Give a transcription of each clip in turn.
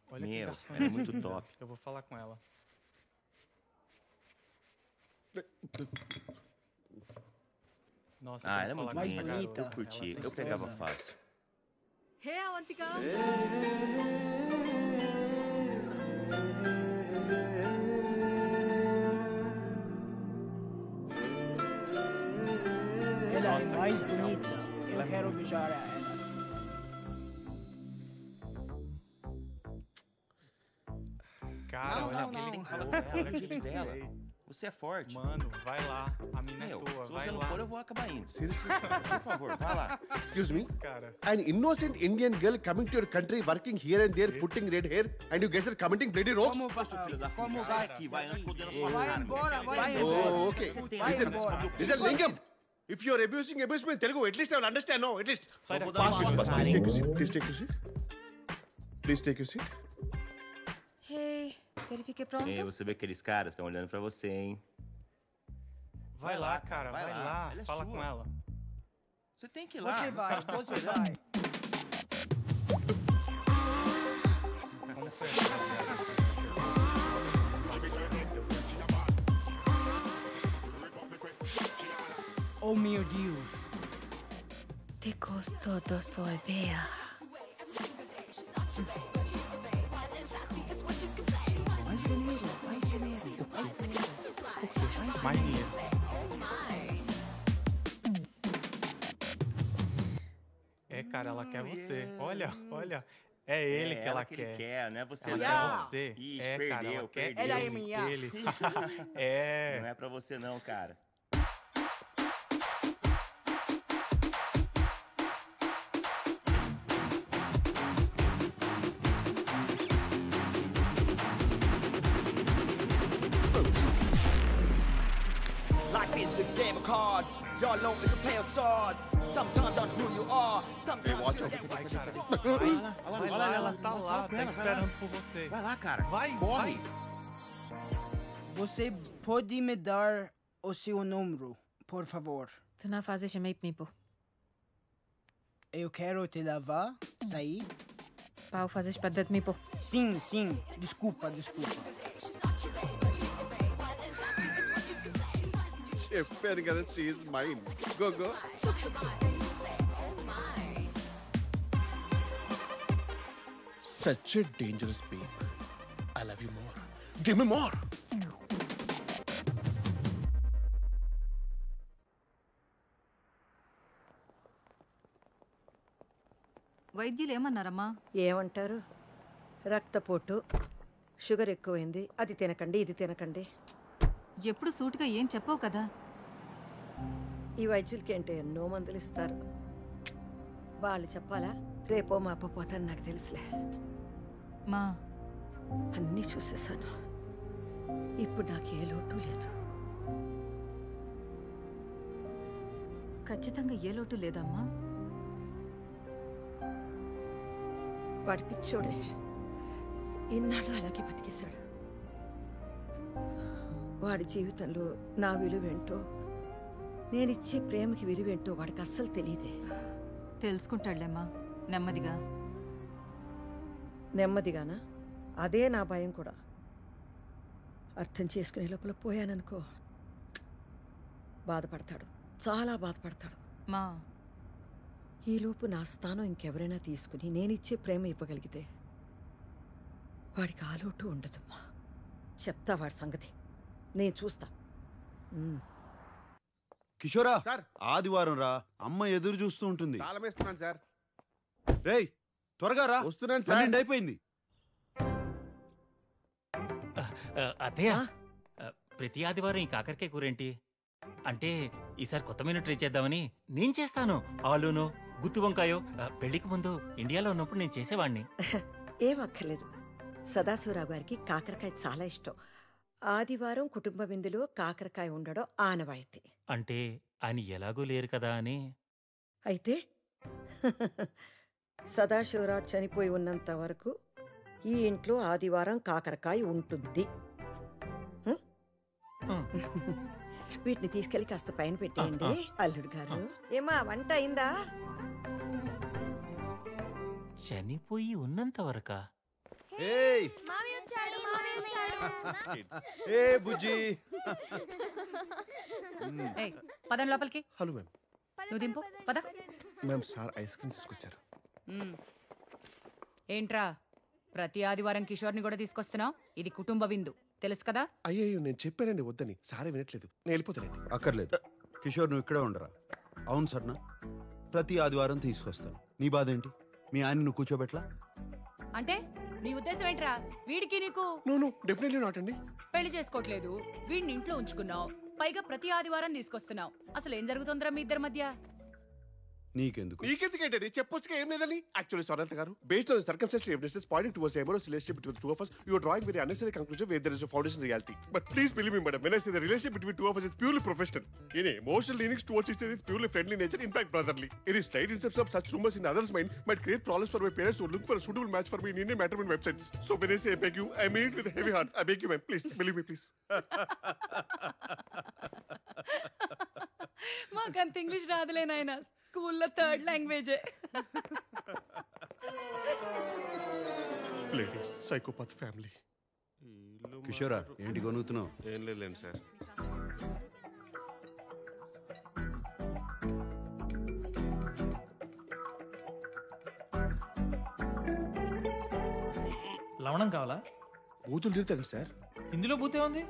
Olha que garçom. Ela é muito top. Eu vou falar com ela. Nossa, Ela é muito Mais linda. bonita. Eu curti. Ela Eu pegava gostosa. fácil. Hey, Avantika. Ela Nossa, é mais que legal. bonita. Eu Ela é quero muito beijar ela. Cara, Não, olha não, aquele não. Tem que falar corpo, com ela, olha do aquele jeito dela. peito. Você é forte. Mano, vai lá. A mina é Meu, tua, se vai você não lá. for, eu vou acabar indo. Seriously? Por favor, vai lá. Excuse me? Cara, An innocent Indian girl coming to your country, working here and there, putting red hair, and you guys are commenting bloody rocks? Como vai? Filho da Como puta, vai? sai daqui, vai, antes que eu dê na sua Vai cara. embora, vai Vai embora. Oh, okay. Vai Listen, embora. listen, Lingam. If you are abusing me in Telugu, at least I will understand. No, at least. sai daqui. Pass this, pass. Please take your seat. Please take your seat. Please take your seat. Hey, verifique pronto. Ei, você vê aqueles caras estão olhando pra você, hein? Vai lá, cara, vai lá. Ela é Fala sua. com ela. Você tem que ir lá. Você vai, você vai. Como foi a viagem? Oh meu Deus. Te costó soy bea. Mais dinheiro, mais dinheiro, mais dinheiro. Mais dinheiro. É, cara, ela quer você. Olha, olha. É ele que ela que quer. ele quer, não é você Ela não. quer você. Ixi, É, cara, perdeu, ela quer perdeu. Ela é ele, minha. ele. Não É. é pra você não, cara. Life is a game of cards. Y'all know it's a play of swords. Sometimes don't who you are. Sometimes watch you out. get Vai, cara. Vai lá, Vai lá, ela tá fala lá, com tá ela, vai esperando por você. Vai lá, cara. Vai, corre. Você pode me dar o seu número, por favor? Tu não fazes meio mipo. Eu quero te levar, sair. Pau fazes para de mipo. Sim, sim. Desculpa, desculpa. చెప్పాను కదా, she is mine. Go, go. Such a dangerous babe. I love you more. Give me more. వైద్యులు ఏమన్నారమ్మా? ఏమంటారు? రక్తపోటు, sugar ఎక్కువైంది, అది తినకండి, ఇది తినకండి. ఎప్పుడు సూటిగా ఏం చెప్పవు కదా. ఈ వైద్యులకి ఏంటో ఎన్నో మందులు ఇస్తారు. వాళ్ళు చెప్పాలా? రేపో మాపో పోతాను, నాకు తెలుసులే. మా అన్నీ చూసేసాను. ఇప్పుడు నాకు ఏ లోటు లేదు. ఖచ్చితంగా ఏ లోటు లేదమ్మా. వాడి పిచ్చోడే ఇన్నాళ్ళు అలాగే బతికేశాడు. వాడి జీవితంలో నా విలువేంటో, నేనిచ్చే ప్రేమకి విలువేంటో వాడికి అస్సలు తెలియదే. తెలుసుకుంటాడులేమ్మా నెమ్మదిగా. నెమ్మదిగానా? అదే నా భయం కూడా. అర్థం చేసుకునే లోపల పోయాననుకో, బాధపడతాడు, చాలా బాధపడతాడు. మా ఈలోపు నా స్థానం ఇంకెవరైనా తీసుకుని నేనిచ్చే ప్రేమ ఇవ్వగలిగితే వాడికి ఆలోటు ఉండదమ్మా. చెప్తా వాడి సంగతి, నేను చూస్తా. కిషోరా, సార్. ఆదివారం రా, అమ్మ ఎదురు చూస్తూ ఉంటుంది. తాళం వేస్తున్నాను సార్. రేయ్ త్వరగా రా, వస్తున్నాను సార్. 12 అయిపోయింది. అదే ప్రతి ఆదివారం ఈ కాకరకాయ కూరేంటి అంటే ఈసారి కొత్త మెనూ ట్రై చేద్దామని నేను చేస్తాను. ఆలూను గుత్తి వంకాయో పెళ్లికి ముందు ఇండియాలో ఉన్నప్పుడు నేను చేసేవాడిని. ఏం అక్కర్లేదు. సదాశివరావు గారికి కాకరకాయ చాలా ఇష్టం. ఆదివారం కుటుంబ విందులో కాకరకాయ ఉండడం ఆనవాయితీ. అంటే ఆయన ఎలాగూ లేరు కదా అని. అయితే సదాశివరావు చనిపోయి ఉన్నంత వరకు ఈ ఇంట్లో ఆదివారం కాకరకాయ ఉంటుంది. వీటిని తీసుకెళ్లి కాస్త పైన పెట్టేయండి. అల్లుడు గారు, ఏమా వంట అయిందా? చనిపోయి ఉన్నంత వరకా? ఏయ్ ఏ బుజ్జి. పదం లోపలికి. Hello ma'am. నువ్వు దింపు పద. మ్యామ్ సార్ ఐస్ క్రీమ్ తీసుకొచ్చారు. ఏంట్రా ప్రతి ఆదివారం కిషోర్ని కూడా తీసుకొస్తున్నావు? ఇది కుటుంబ విందు తెలుసు కదా. అయ్యో నేను చెప్పానండి వద్దని, సారే వినట్లేదు. నేను వెళ్ళిపోతానండి. అక్కర్లేదు కిషోర్, నువ్వు ఇక్కడే ఉండరా. అవును సర్నా, ప్రతి ఆదివారం తీసుకొస్తాను. నీ బాధ ఏంటి? మీ ఆయన నువ్వు కూర్చోబెట్లా? అంటే నీ ఉద్దేశం ఏంట్రా? వీడికి నీకు నో నో డెఫినెట్లీ నాట్ అండి. పెళ్లి చేసుకోవట్లేదు, వీడిని ఇంట్లో ఉంచుకున్నావు, పైగా ప్రతి ఆదివారం తీసుకొస్తున్నావు. అసలు ఏం జరుగుతుందిరా మీ ఇద్దరి మధ్య? నీకెందుకు? నీకెందుకేంటండి? చెప్పొచ్చుగా ఏం లేదని. యాక్చువల్లీ సొరంత గారు, based on circumstantial evidences Poynting towards amorous relationship between the two of us, you are drawing very unnecessary conclusion where there is a foundation in reality. But please believe me, madam, when I say the relationship between two of us is purely professional. Any emotional leanings towards each other is purely friendly nature, in fact brotherly. Any slight inception of such rumors in others' mind might create problems for my parents who look for a suitable match for me in Indian matrimony websites. So when I say I beg you, I mean it with a heavy heart. I beg you, ma'am, please believe me, please. మాకంత English రాదులే నాయనా, స్కూల్లో 3rd లాంగ్వేజే. Ladies, psychopath family. కిషోరా, ఏంటి కొనుగుతున్నావు? ఏం లేదులేండి sir. లవణం కావాలా? బూతులు తిరుగుతాను సార్. ఇందులో బూతే ఉంది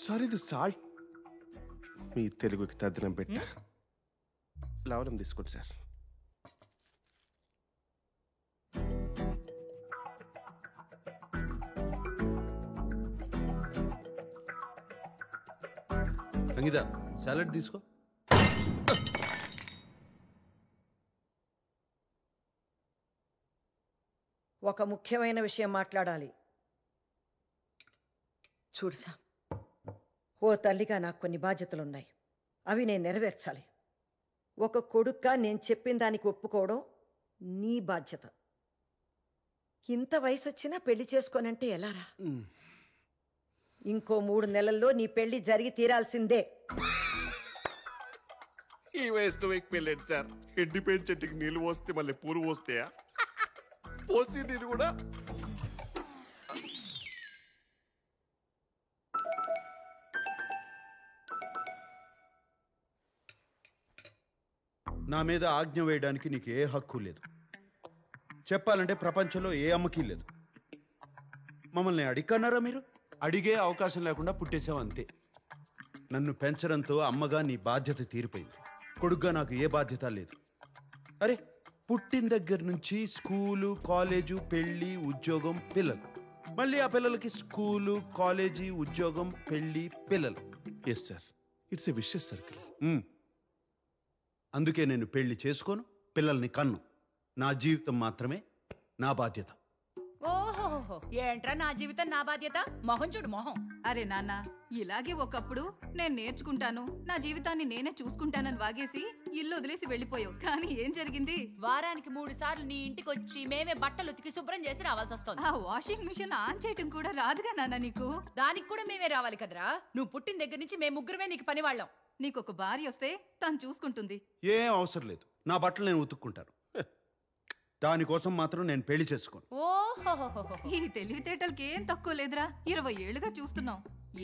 సార్. ఇది సాల్ట్. మీ తెలుగుకి తద్దనం పెట్ట లవణం తీసుకోండి సార్. సంగీత, సాలడ్ తీసుకో. ఒక ముఖ్యమైన విషయం మాట్లాడాలి. చూడుసా, ఓ తల్లిగా నాకు కొన్ని బాధ్యతలున్నాయి. అవి నేను నెరవేర్చాలి. ఒక కొడుక్గా నేను చెప్పిన దానికి ఒప్పుకోవడం నీ బాధ్యత. ఇంత వయసు వచ్చినా పెళ్లి చేసుకోనంటే ఎలారా? ఇంకో 3 నెలల్లో నీ పెళ్లి జరిగి తీరాల్సిందే. ఈ వయసులో మీకు పెళ్ళండి సార్. ఎండిపోయిన చెట్టుకి నీళ్ళు పోస్తే మళ్ళీ పూలు పోస్తాయా? పోసి నీరు కూడా. నా మీద ఆజ్ఞ వేయడానికి నీకు ఏ హక్కు లేదు. చెప్పాలంటే ప్రపంచంలో ఏ అమ్మకి లేదు. మమ్మల్ని అడిగన్నారా మీరు? అడిగే అవకాశం లేకుండా పుట్టేసావు అంతే. నన్ను పెంచడంతో అమ్మగా నీ బాధ్యత తీరిపోయింది. కొడుగ్గా నాకు ఏ బాధ్యత లేదు. అరే, పుట్టిన దగ్గర నుంచి స్కూలు, కాలేజు, పెళ్ళి, ఉద్యోగం, పిల్లలు. మళ్ళీ ఆ పిల్లలకి స్కూలు, కాలేజీ, ఉద్యోగం, పెళ్ళి, పిల్లలు. Yes sir, it's a vicious circle. అందుకే నేను పెళ్లి చేసుకోను, పిల్లల్ని కన్ను. నా జీవితం మాత్రమే నా బాధ్యత. ఓహో, ఏంట్రా నా జీవితం నా బాధ్యత? మొహం చూడు మొహం. అరే నాన్న, ఇలాగే ఒకప్పుడు నేను నేర్చుకుంటాను, నా జీవితాన్ని నేనే చూసుకుంటానని వాగేసి ఇల్లు వదిలేసి వెళ్ళిపోయావు. కానీ ఏం జరిగింది? వారానికి 3 సార్లు నీ ఇంటికి వచ్చి మేమే బట్టలు ఉతికి శుభ్రం చేసి రావాల్సి వస్తుంది. ఆ వాషింగ్ మిషన్ ఆన్ చేయటం కూడా రాదుగా నాన్న నీకు. దానికి కూడా మేమే రావాలి కదరా. నువ్వు పుట్టిన దగ్గర నుంచి మేము ముగ్గురమే నీకు పని వాళ్ళం. నీకొక భార్య వస్తే తను చూసుకుంటుంది. ఏం అవసరం లేదు, నా బట్టలు నేను ఉతుక్కుంటాను. దానికోసం మాత్రం నేను పెళ్లి చేసుకోను. ఓహో, ఈ తెలివితేటలకి ఏం తక్కువ లేదురా. 20 ఏళ్లుగా చూస్తున్నాం.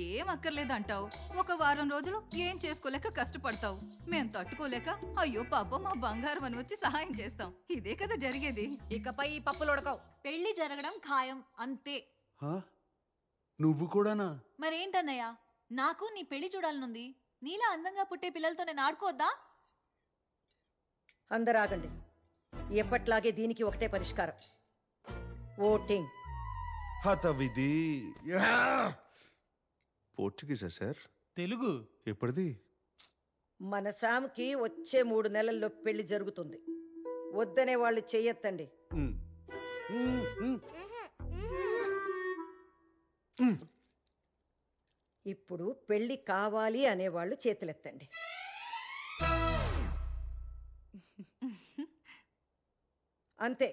ఏం అక్కర్లేదు అంటావు, ఒక వారం రోజులు ఏం చేసుకోలేక కష్టపడతావు. మేం తట్టుకోలేక అయ్యో పాపం మా బంగారం అని వచ్చి సహాయం చేస్తాం. ఇదే కదా జరిగేది. ఇకపై ఈ పప్పులు ఉడకవు. పెళ్లి జరగడం ఖాయం అంతే. నువ్వు కూడానా? మరేంటన్నయ్య, నాకు నీ పెళ్లి చూడాలనుంది. నీలా అందంగా పుట్టే పిల్లలతో నేను ఆడుకోవద్దా? అందరూ ఆగండి. ఎప్పట్లాగే దీనికి ఒకటే పరిష్కారం, ఓటింగ్. హతవిధి. పోర్చుగీసా సార్? తెలుగు. ఎప్పటిది? మన శామ్కి వచ్చే 3 నెలల్లో పెళ్లి జరుగుతుంది. వద్దనే వాళ్ళు చెయ్యొద్దండి. ఇప్పుడు పెళ్లి కావాలి అనేవాళ్ళు చేతులెత్తండి. అంతే,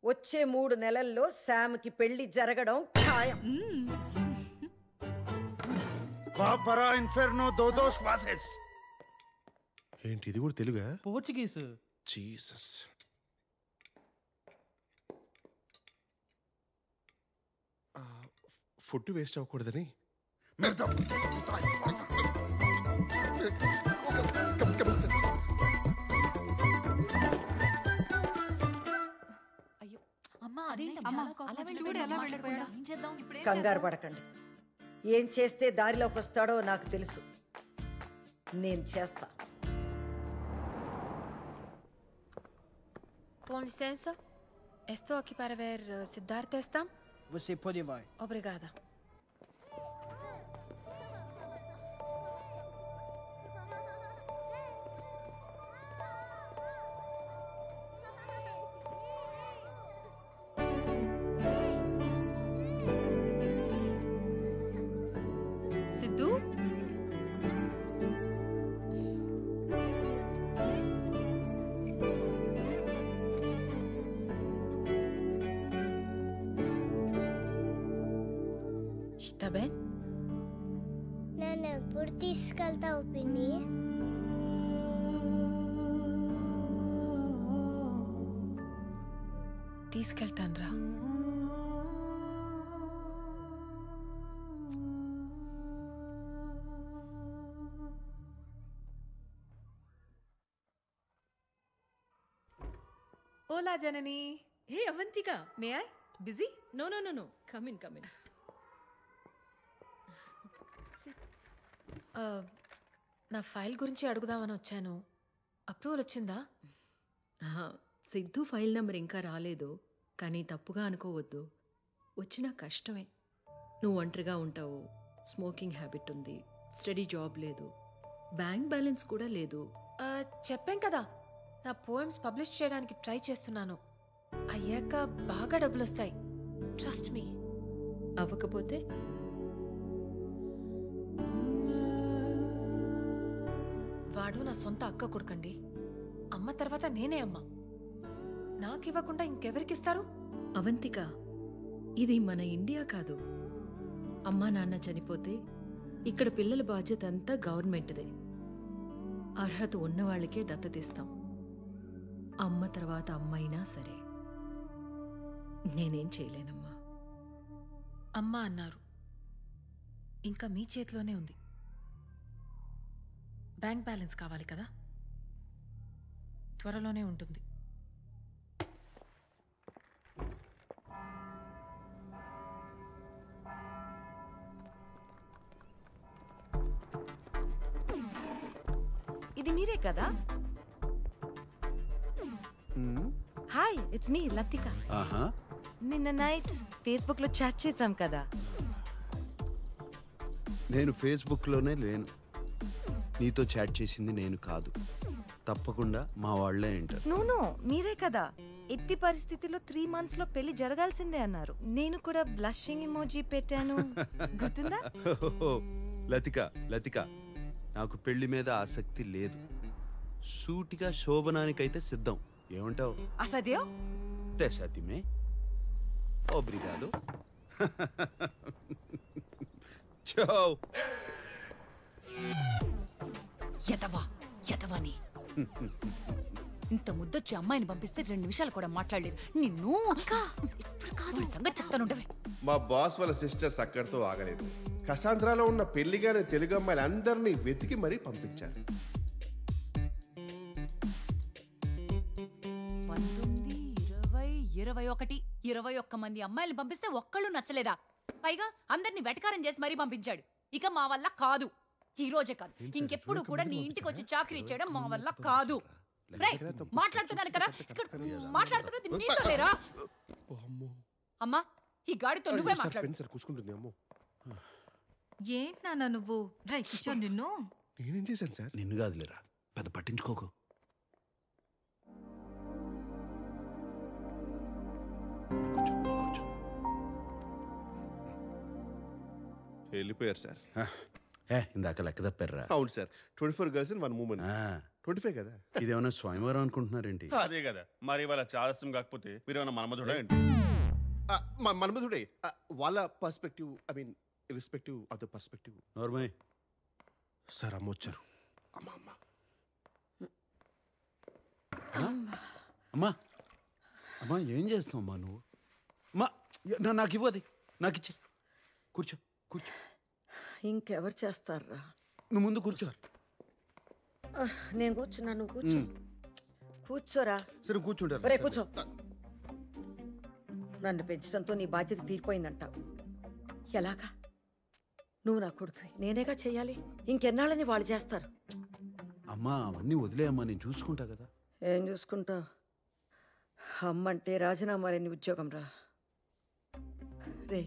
వచ్చే 3 నెలల్లో శామ్కి పెళ్లి జరగడం ఖాయం. వాపరా ఇన్ఫెర్నో దోదోస్ వాసెస్. ఏంటి ఇది కూడా తెలుగా? పోర్చుగీస్. జీసస్. ఫుడ్ వేస్ట్ అవ్వకూడదని కంగారు పడకండి. ఏం చేస్తే దారిలోకి వస్తాడో నాకు తెలుసు. నేను చేస్తా. Com licença. Estou aqui para ver Siddhartha Estam. Você pode vai. Obrigada. Sidhu? Está bem? నన్ను ఎప్పుడు తీసుకెళ్తావు పిన్ని? తీసుకెళ్తాన్రా. Hola, Janani. Hey, Avantika. May I? Busy? No. Come in. నా ఫైల్ గురించి అడుగుదామని వచ్చాను. అప్రూవల్ వచ్చిందా? సిద్ధు ఫైల్ నెంబర్ ఇంకా రాలేదు, కానీ తప్పుగా అనుకోవద్దు. వచ్చినా కష్టమే. నువ్వు ఒంటరిగా ఉంటావు, స్మోకింగ్ హ్యాబిట్ ఉంది, స్టడీ జాబ్ లేదు, బ్యాంక్ బ్యాలెన్స్ కూడా లేదు. చెప్పాం కదా, నా పోయమ్స్ పబ్లిష్ చేయడానికి ట్రై చేస్తున్నాను. అయ్యాక బాగా డబ్బులు వస్తాయి. Trust me. అవ్వకపోతే వాడు నా సొంత అక్క కొడుకండి. అమ్మ తర్వాత నేనే అమ్మ. నాకివ్వకుండా ఇంకెవరికిస్తారు? అవంతిక, ఇది మన ఇండియా కాదు. అమ్మా నాన్న చనిపోతే ఇక్కడ పిల్లల బాధ్యత అంతా గవర్నమెంట్దే. అర్హత ఉన్నవాళ్లకే దత్తతిస్తాం. అమ్మ తర్వాత అమ్మైనా సరే. నేనేం చేయలేనమ్మా. అమ్మ అన్నారు, ఇంకా మీ చేతిలోనే ఉంది. బ్యాంక్ బ్యాలెన్స్ కావాలి కదా, త్వరలోనే ఉంటుంది. ఇది మీరే కదా? Hi, it's me Latika. నిన్న నైట్ ఫేస్బుక్ లో చాట్ చేశాం కదా. నేను ఫేస్బుక్లోనే లేను. నీతో చాట్ చేసింది నేను కాదు. తప్పకుండా మా వాళ్ళే అంటారు. నో, మీరే కదా ఎట్టి పరిస్థితిలో 3 months లో పెళ్లి జరగాల్సిందే అన్నారు. నేను కూడా బ్లషింగ్ ఎమోజీ పెట్టాను, గుర్తుందా? లతిక, నాకు పెళ్లి మీద ఆసక్తి లేదు. సూటిగా శోభనానికైతే సిద్ధం. ఏమంటావు? అసద్యో తెసతిమే. ఓబ్రిగాదో. చో. యతవాని. ఇంత ముద్దొచ్చి అమ్మాయిని పంపిస్తే 2 నిమిషాలు కూడా మాట్లాడలేదు. నిన్ను సంగతి చెప్తానుండవే. మా బాస్ వాళ్ళ సిస్టర్స్ అక్కడితో ఆగలేదు. కసాంధ్రాలో ఉన్న పెళ్లిగానే తెలుగు అమ్మాయిలు అందరినీ వెతికి మరీ పంపించారు. 19, 20, 21 మంది అమ్మాయిలు పంపిస్తే ఒక్కళ్ళు నచ్చలేదా? పైగా అందరిని వెటకారం చేసి మరీ పంపించాడు. ఇక మా వల్ల కాదు. ఈ రోజే కాదు, ఇంకెప్పుడు కూడా నీ ఇంటికి వచ్చి చాకరీ చేయడం మా వల్ల కాదు. మాట్లాడుతున్నాను కదా, మాట్లాడుతున్నది నీతో లేరా? అమ్మా, ఈ గాడితో నువ్వే మాట్లాడు. ఏంటి నాన్న నువ్వు? డ్రై కిషోర్, నిన్ను నేనేం చేశాను సార్? నిన్ను కాదులేరా, పెద్ద పట్టించుకోకు. వెళ్ళిపోయారు సార్. ఇందాక లెక్క తప్పారా? అవును సార్. 24 girls and 1 woman. 25 కదా. ఇదేమన్నా స్వయంవరం అనుకుంటున్నారేంటి? అదే కదా. మరి వాళ్ళ చాదస్యం కాకపోతే మీరేమన్నా మన్మధుడా ఏంటి? మన్మధుడే. వాళ్ళ perspective, I mean irrespective of the perspective. Normal sir అమ్మ వచ్చారు. అమ్మ అమ్మ అమ్మా అమ్మా ఏం చేస్తావు అమ్మా నువ్వు? అమ్మా నాకు ఇవ్వది, నాకు ఇచ్చే. కూర్చో కూర్చో. ఇంకెవరు చేస్తారా? నువ్వు ముందు కూర్చో. నేను కూర్చున్నా, నువ్వు కూర్చో. కూర్చోరా. సరే కూర్చుంటారు. ఒరే కూర్చో. నన్ను పెంచడంతో నీ బాధ్యత తీరిపోయిందంటావు. ఎలాగా? నువ్వు నా కొడుకు, నేనేగా చెయ్యాలి. ఇంకెన్నాళ్ళని వాళ్ళు చేస్తారు. అమ్మా అవన్నీ వదిలేయమ్మా, నేను చూసుకుంటా కదా. ఏం చూసుకుంటావు? అమ్మంటే రాజీనామా లేని ఉద్యోగం రా. రే,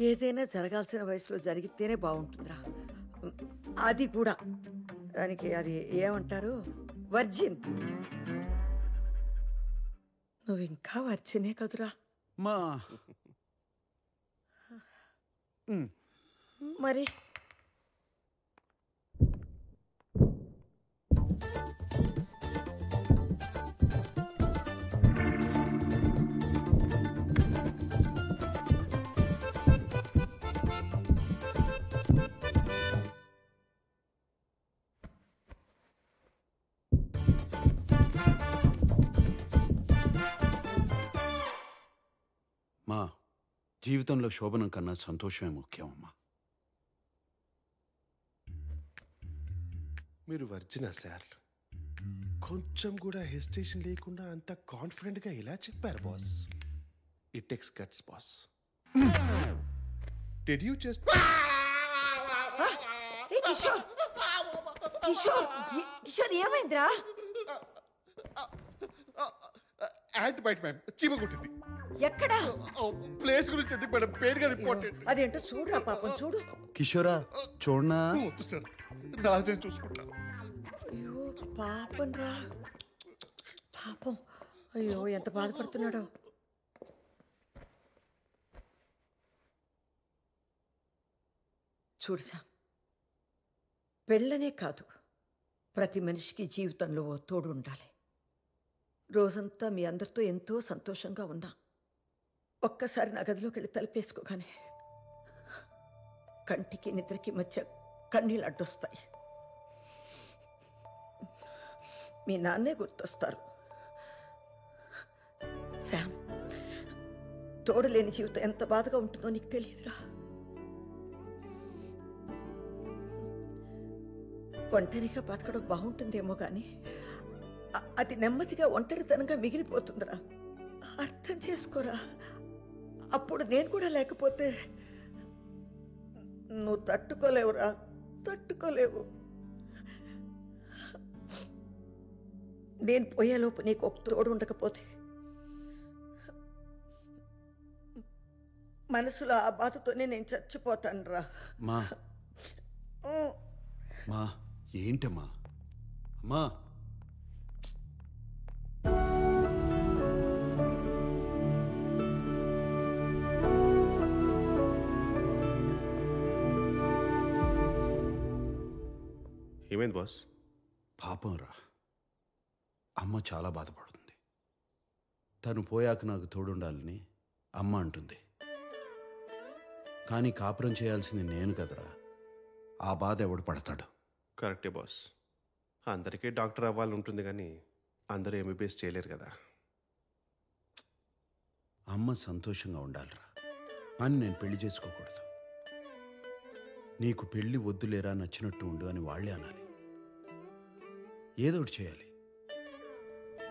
ఏదైనా జరగాల్సిన వయసులో జరిగితేనే బాగుంటుందిరా. అది కూడా దానికి అది ఏమంటారు, వర్జిన్. నువ్వు ఇంకా వర్జినే కదురా. మా మరి మా జీవితంలో శోభనం కన్నా సంతోషమే ముఖ్యం అమ్మా. మీరు వర్జినా సార్? కొంచెం కూడా హెసిటేషన్ లేకుండా అంత కాన్ఫిడెంట్గా ఎలా చెప్పారు boss? It takes guts boss. Did you just Kishore, Kishore, Kishore ఏమైందిరా? యాంట్ బైట్ మ్యామ్, చీమ కుట్టింది. ఎక్కడా? ప్లేస్ గురించి ఎందుకు మేడం, పెయిన్ గా ఇంపార్టెంట్. అదేంటో చూడురా పాపం, చూడు. కిషోరా చూడనా? వద్దు సార్, నాదే చూసుకుంటా. అయ్యో పాపం రా, పాపం. అయ్యో ఎంత బాధపడుతున్నాడో. చూడుసా, పెళ్ళనే కాదు, ప్రతి మనిషికి జీవితంలో ఓ తోడు ఉండాలి. రోజంతా మీ అందరితో ఎంతో సంతోషంగా ఉన్నా, ఒక్కసారి నా గదిలోకి వెళ్ళి తలుపేసుకోగానే కంటికి నిద్రకి మధ్య కన్నీళ్ళు అడ్డొస్తాయి. మీ నాన్నే గుర్తొస్తారు. శామ్, తోడు లేని జీవితం ఎంత బాధగా ఉంటుందో నీకు తెలియదురా. ఒంటరిగా బతకడం బాగుంటుందేమో కానీ అది నెమ్మదిగా ఒంటరితనంగా మిగిలిపోతుందిరా. అర్థం చేసుకోరా. అప్పుడు నేను కూడా లేకపోతే నువ్వు తట్టుకోలేవురా, తట్టుకోలేవు. నేను పోయేలోపు నీకు ఒక తోడు ఉండకపోతే మనసులో ఆ బాధతోనే నేను చచ్చిపోతాను రా. మా మా ఏంటమ్మా? అమ్మా ఏమైంది బాస్? పాపం రా, అమ్మ చాలా బాధపడుతుంది. తను పోయాక నాకు తోడుండాలని అమ్మ అంటుంది. కానీ కాపురం చేయాల్సింది నేను కదరా. ఆ బాధ ఎవడు పడతాడు? కరెక్టే బాస్. అందరికీ డాక్టర్ అవ్వాలని ఉంటుంది కానీ అందరూ ఎంబీబీఎస్ చేయలేరు కదా. అమ్మ సంతోషంగా ఉండాలిరా, అని నేను పెళ్లి చేసుకోకూడదు. నీకు పెళ్లి వద్దులేరా, నచ్చినట్టు ఉండు అని వాళ్ళే అనాలి. ఏదో ఒకటి చేయాలి.